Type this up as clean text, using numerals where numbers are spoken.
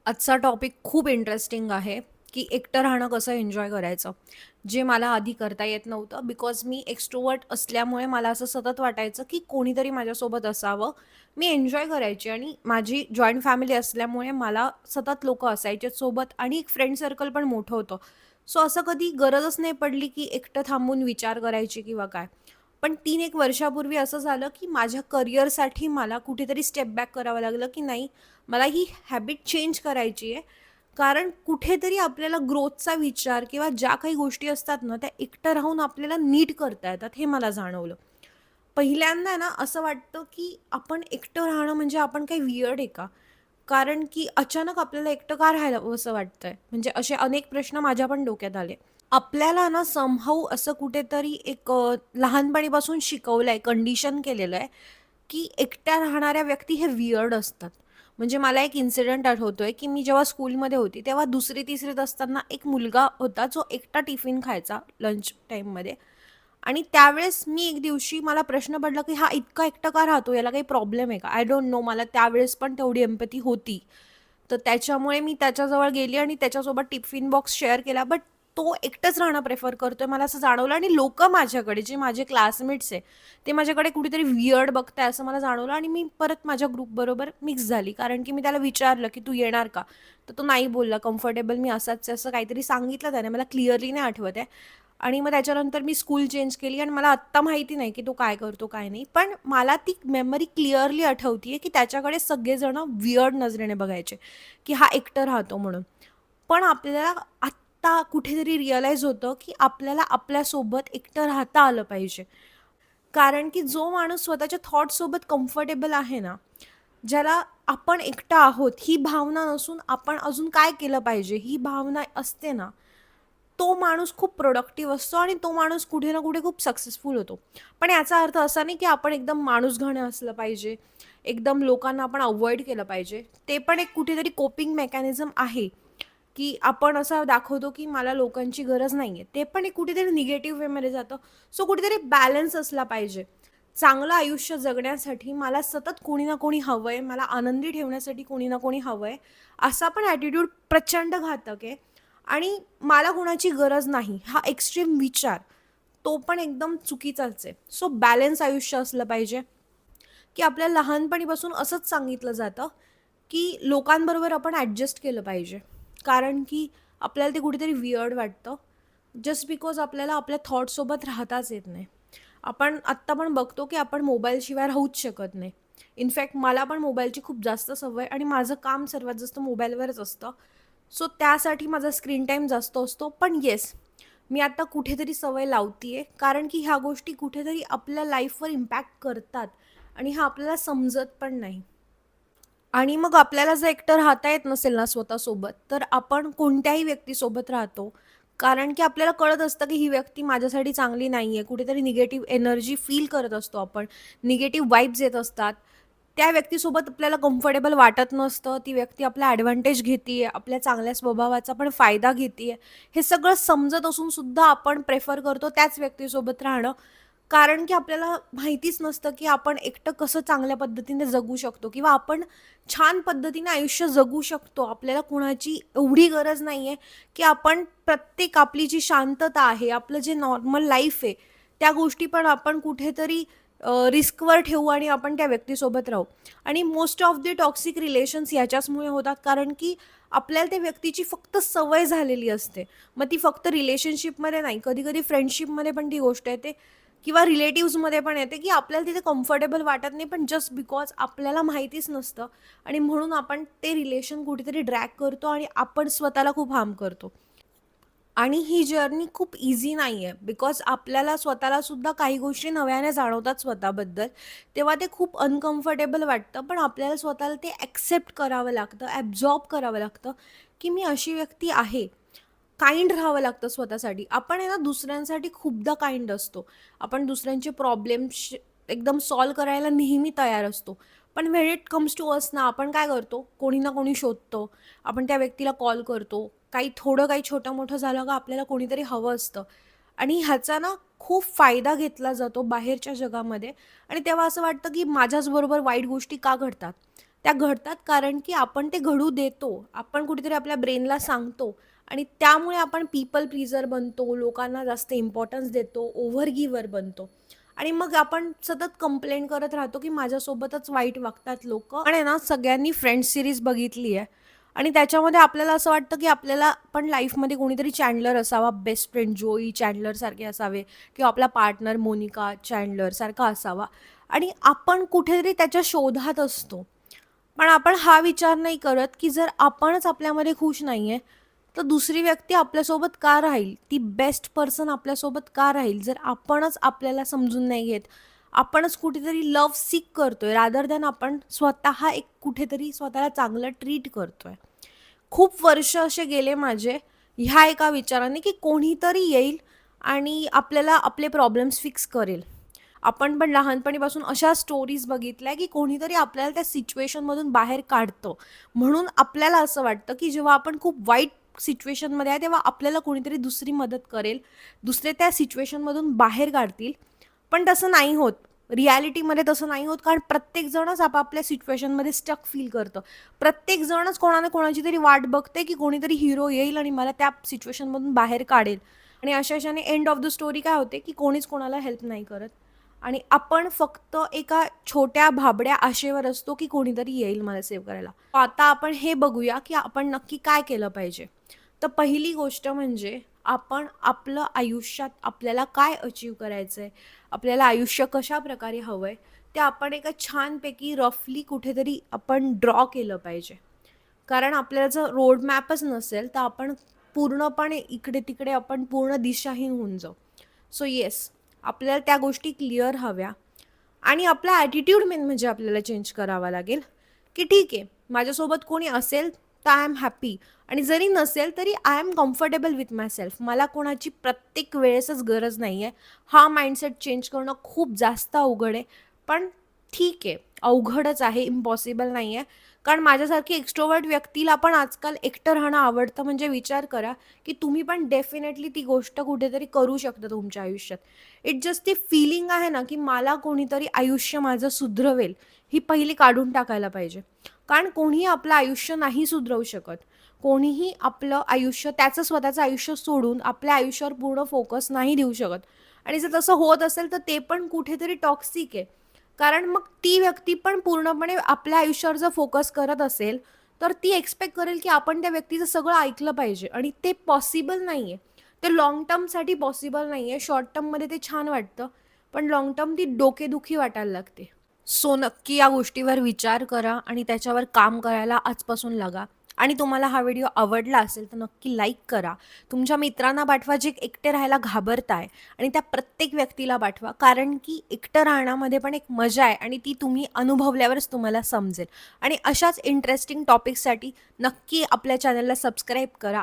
आजचा टॉपिक खूप इंटरेस्टिंग आहे, की एकटं राहणं कसं एन्जॉय करायचं. जे मला आधी करता येत नव्हतं बिकॉज मी एक्स्ट्रोव्हर्ट असल्यामुळे मला असं सतत वाटायचं, की कोणीतरी माझ्यासोबत असावं. मी एन्जॉय करायची आणि माझी जॉइंट फॅमिली असल्यामुळे मला सतत लोकं असायचे सोबत आणि एक फ्रेंड सर्कल पण मोठं होतं. सो असं कधी गरजच नाही पडली, की एकटं थांबून विचार करायची किंवा काय. पण 3-1 वर्षापूर्वी असं झालं, की माझ्या करिअरसाठी मला कुठेतरी स्टेप बॅक करावं लागलं, की नाही मला ही हॅबिट चेंज करायची आहे. कारण कुठेतरी आपल्याला ग्रोथचा विचार किंवा ज्या काही गोष्टी असतात ना, त्या एकटं राहून आपल्याला नीट करता येतात, हे मला जाणवलं. पहिल्यांदा ना असं वाटतं, की आपण एकटं राहणं म्हणजे आपण काही वियर्ड आहे का? कारण की अचानक आपल्याला एकटं का राहावसं वाटतंय? म्हणजे असे अनेक प्रश्न माझ्या पण डोक्यात आले. आपल्याला ना समहाऊ असं कुठेतरी एक लहानपणीपासून शिकवलंय, कंडिशन केलेलं आहे, की एकट्या राहणाऱ्या व्यक्ती हे वियर्ड असतात. म्हणजे मला एक इन्सिडेंट आठवतोय, की मी जेव्हा स्कूलमध्ये होती, तेव्हा 2री-तिसरीत असताना एक मुलगा होता, जो एकटा टिफिन खायचा लंच टाईममध्ये आणि त्यावेळेस मी एक दिवशी मला प्रश्न पडला, की हा इतका एकटा का राहतो? याला काही प्रॉब्लेम आहे का? I don't know. मला त्यावेळेस पण तेवढी एम्पॅथी होती. तर त्याच्यामुळे मी त्याच्याजवळ गेली आणि त्याच्यासोबत टिफिन बॉक्स शेअर केला. बट तो एकटाच राहणं प्रेफर करतोय मला असं जाणवलं आणि लोकं माझ्याकडे जे माझे क्लासमेट्स आहे, ते माझ्याकडे कुठेतरी वियर्ड बघताय असं मला जाणवलं आणि मी परत माझ्या ग्रुपबरोबर मिक्स झाली. कारण की मी त्याला विचारलं, की "तू येणार का?" तर तो नाही बोलला. कम्फर्टेबल मी असाच आहे असं काहीतरी सांगितलं त्याने. मला क्लिअरली नाही आठवत आहे. आणि मग त्याच्यानंतर मी स्कूल चेंज केली आणि मला आत्ता माहिती नाही, की तो काय करतो काय नाही. पण मला ती मेमरी क्लिअरली आठवतीये, की त्याच्याकडे सगळेजण वियर्ड नजरेने बघायचे, की हा एकटं राहतो म्हणून. पण आपल्याला आत्ता कुठेतरी रिअलाईज होतं, की आपल्याला आपल्यासोबत एकटं राहता आलं पाहिजे. कारण की जो माणूस स्वतःच्या थॉट्ससोबत कम्फर्टेबल आहे ना, ज्याला आपण एकटा आहोत ही भावना नसून आपण अजून काय केलं पाहिजे ही भावना असते ना, तो माणूस खूप प्रोडक्टिव्ह असतो आणि तो माणूस कुठे ना कुठे खूप सक्सेसफुल होतो. पण याचा अर्थ असा नाही की आपण एकदम माणूसघाणं असलं पाहिजे, एकदम लोकांना आपण अव्हॉइड केलं पाहिजे. ते पण एक कुठेतरी कोपिंग मेकॅनिझम आहे, की आपण असं दाखवतो की मला लोकांची गरज नाहीये. ते पण एक कुठेतरी निगेटिव्ह वेमध्ये जातं. सो कुठेतरी बॅलन्स असला पाहिजे. चांगलं आयुष्य जगण्यासाठी मला सतत कोणी ना कोणी हवंय, मला आनंदी ठेवण्यासाठी कोणी ना कोणी हवंय, असा पण ॲटिट्यूड प्रचंड घातक आहे. आणि मला कोणाची गरज नाही हा एक्स्ट्रीम विचार, तो पण एकदम चुकीचाच आहे. सो बॅलन्स आयुष्य असलं पाहिजे, की आपल्याला लहानपणीपासून असंच सांगितलं जातं, की लोकांबरोबर आपण ॲडजस्ट केलं पाहिजे. कारण की आपल्याला ते कुठेतरी वियर्ड वाटतं. जस्ट बिकॉज आपल्याला आपल्या थॉट्ससोबत राहताच येत नाही. आपण आत्ता पण बघतो, की आपण मोबाईलशिवाय राहूच शकत नाही. इनफॅक्ट मला पण मोबाईलची खूप जास्त सवय आणि माझं काम सर्वात जास्त मोबाईलवरच असतं. सो त्यासाठी माझा स्क्रीन टाईम जास्त असतो. पण येस, मी आता कुठेतरी सवय लावतीये कारण की ह्या गोष्टी कुठेतरी आपल्या लाईफवर इम्पॅक्ट करतात आणि हा आपल्याला समजत पण नाही. आणि मग आपल्याला जर एकटं राहता येत नसेल ना स्वतःसोबत, तर आपण कोणत्याही व्यक्तीसोबत राहतो. कारण की आपल्याला कळत असतं, की ही व्यक्ती माझ्यासाठी चांगली नाहीये. कुठेतरी निगेटिव्ह एनर्जी फील करत असतो आपण. निगेटिव्ह वाइब्स येत असतात. त्या व्यक्तीसोबत आपल्याला कम्फर्टेबल वाटत नसतं. ती व्यक्ती आपला ॲडव्हांटेज घेतीये, आपल्या चांगल्या स्वभावाचा पण फायदा घेतीये. हे सगळं समजत असून सुद्धा आपण प्रेफर करतो त्याच व्यक्तीसोबत राहणं. कारण की आपल्याला माहितीच नसतं, की आपण एकटं कसं चांगल्या पद्धतीने जगू शकतो किंवा आपण छान पद्धतीने आयुष्य जगू शकतो. आपल्याला कुणाची एवढी गरज नाहीये, की आपण प्रत्येक आपली जी शांतता आहे, आपलं जे नॉर्मल लाईफ आहे, त्या गोष्टी पण आपण कुठेतरी रिस्कवर ठेवू आणि आपण त्या व्यक्तीसोबत राहू. आणि most of the toxic relations याच्याचमुळे होतात कारण की आपल्याला त्या व्यक्तीची फक्त सवय झालेली असते. मग ती फक्त रिलेशनशिपमध्ये नाही, कधी-कधी फ्रेंडशिपमध्ये पण ती गोष्ट येते किंवा रिलेटिव्हजमध्ये पण येते, की आपल्याला तिथे कम्फर्टेबल वाटत नाही, पण जस्ट बिकॉज आपल्याला माहितीच नसतं आणि म्हणून आपण ते रिलेशन कुठेतरी ड्रॅग करतो आणि आपण स्वतःला खूप हार्म करतो. आणि ही जर्नी खूप इझी नाही आहे बिकॉज आपल्याला स्वतःला सुद्धा काही गोष्टी नव्याने जाणवतात स्वतःबद्दल. तेव्हा ते खूप अनकम्फर्टेबल वाटतं, पण आपल्याला स्वतःला ते ॲक्सेप्ट करावं लागतं, ॲब्झॉर्ब करावं लागतं, की मी अशी व्यक्ती आहे. काइंड राहावं लागतं स्वतःसाठी. आपण आहे ना दुसऱ्यांसाठी खूपदा काइंड असतो. आपण दुसऱ्यांचे प्रॉब्लेम्स एकदम सॉल्व्ह करायला नेहमी तयार असतो. पण when it comes to us ना, आपण काय करतो, कोणी ना कोणी शोधतो. आपण त्या व्यक्तीला कॉल करतो. काही छोटं-मोठं झालं का आपल्याला कोणीतरी हवं असतं. आणि ह्याचा ना खूप फायदा घेतला जातो बाहेरच्या जगामध्ये आणि तेव्हा असं वाटतं, की माझ्याच बरोबर वाईट गोष्टी का घडतात? त्या घडतात कारण की आपण ते घडू देतो. आपण कुठेतरी आपल्या ब्रेनला सांगतो आणि त्यामुळे आपण पीपल प्लीजर बनतो, लोकांना जास्त इम्पॉर्टन्स देतो, ओव्हर गिव्हर बनतो आणि मग आपण सतत कंप्लेंट करत राहतो की माझ्यासोबतच वाईट वागतात लोकं. आणि ना सगळ्यांनी फ्रेंड्स सीरीज बघितली आहे आणि त्याच्यामध्ये आपल्याला असं वाटतं की आपल्याला पण लाईफमध्ये कोणीतरी चॅन्डलर असावा, बेस्ट फ्रेंड जोई चॅन्डलरसारखे असावे किंवा आपला पार्टनर मोनिका चॅन्डलरसारखा असावा आणि आपण कुठेतरी त्याच्या शोधात असतो. पण आपण हा विचार नाही करत, की जर आपणच आपल्यामध्ये खुश नाहीये, तर दुसरी व्यक्ती आपल्यासोबत का राहील? ती बेस्ट पर्सन आपल्यासोबत का राहील? जर आपणच आपल्याला समजून नाही घेत, आपणच कुठेतरी लव्ह सीक करतोय रादर दॅन आपण स्वतः एक कुठेतरी स्वतःला चांगलं ट्रीट करतोय. खूप वर्ष असे गेले माझे ह्या एका विचाराने, की कोणीतरी येईल आणि आपल्याला आपले प्रॉब्लेम्स फिक्स करेल. आपण पण लहानपणीपासून अशा स्टोरीज बघितल्या, की कोणीतरी आपल्याला त्या सिच्युएशनमधून बाहेर काढतं. म्हणून आपल्याला असं वाटतं, की जेव्हा आपण खूप वाईट सिच्युएशनमध्ये आहे, तेव्हा आपल्याला कोणीतरी दुसरी मदत करेल, दुसरे त्या सिच्युएशनमधून बाहेर काढतील. पण तसं नाही होत. रिॲलिटीमध्ये तसं नाही होत, कारण प्रत्येकजणच आपापल्या सिच्युएशनमध्ये स्टक फील करतं. प्रत्येकजणच कोणा ना कोणाची तरी वाट बघते, की कोणीतरी हिरो येईल आणि मला त्या सिच्युएशनमधून बाहेर काढेल. आणि अशाने एंड ऑफ द स्टोरी काय होते, की कोणीच कोणाला हेल्प नाही करत. आणि आपण फक्त एका छोट्या भाबड्या आशेवर असतो, की कोणीतरी येईल मला सेव्ह करायला. आता आपण हे बघूया, की आपण नक्की काय केलं पाहिजे. तर पहिली गोष्ट म्हणजे आपण आपलं आयुष्यात आपल्याला काय अचीव्ह करायचंय, आपल्याला आयुष्य कशाप्रकारे हवंय, ते आपण एका छानपैकी रफली कुठेतरी आपण ड्रॉ केलं पाहिजे. कारण आपल्याला जर रोड मॅपच नसेल, तर आपण पूर्णपणे इकडे-तिकडे आपण पूर्ण दिशाहीन होऊन जाऊ. सो येस, आपल्याला त्या गोष्टी क्लिअर हव्या आणि आपला ॲटिट्यूड मेन म्हणजे आपल्याला चेंज करावा लागेल, की ठीक आहे, माझ्यासोबत कोणी असेल तर आय एम हॅपी आणि जरी नसेल तरी I am comfortable with my self. मला कोणाची प्रत्येक वेळेसच गरज नाही आहे. हा माइंडसेट चेंज करणं खूप जास्त अवघड आहे. पण ठीक आहे, अवघडच आहे, इम्पॉसिबल नाही आहे. कारण माझ्यासारखी एक्स्ट्रोवर्ट व्यक्तीला पण आजकाल एकटं राहणं आवडतं म्हणजे विचार करा, की तुम्ही पण डेफिनेटली ती गोष्ट कुठेतरी करू शकता तुमच्या आयुष्यात. इट जस्ट ती फीलिंग आहे ना, की मला कोणीतरी आयुष्य माझं सुधरवेल, ही पहिली काढून टाकायला पाहिजे. कारण कोणीही आपलं आयुष्य नाही सुधरवू शकत. कोणीही आपलं आयुष्य त्याचं स्वतःचं आयुष्य सोडून आपल्या आयुष्यावर पूर्ण फोकस नाही देऊ शकत. आणि जर तसं होत असेल तर ते पण कुठेतरी टॉक्सिक आहे. कारण मग ती व्यक्ती पण पूर्णपणे आपल्या आयुष्यावर जर फोकस करत असेल, तर ती एक्स्पेक्ट करेल की आपण त्या व्यक्तीचं सगळं ऐकलं पाहिजे आणि ते पॉसिबल नाहीये. ते लाँग टर्मसाठी पॉसिबल नाहीये. शॉर्ट टर्ममध्ये ते छान वाटतं, पण लाँग टर्म ती डोकेदुखी वाटायला लागते. सो नक्की या गोष्टीवर विचार करा आणि त्याच्यावर काम करायला आजपासून लागा. आणि तुम्हाला हा व्हिडिओ आवडला असेल तर नक्की लाईक करा. तुमच्या मित्रांना पाठवा जे एकटे राहायला घाबरताय आणि त्या प्रत्येक व्यक्तीला पाठवा. कारण की एकटं राहण्यामध्ये पण एक मजा आहे आणि ती तुम्ही अनुभवल्यावरच तुम्हाला समजेल. आणि अशाच इंटरेस्टिंग टॉपिक्ससाठी नक्की आपल्या चॅनलला सबस्क्राईब करा.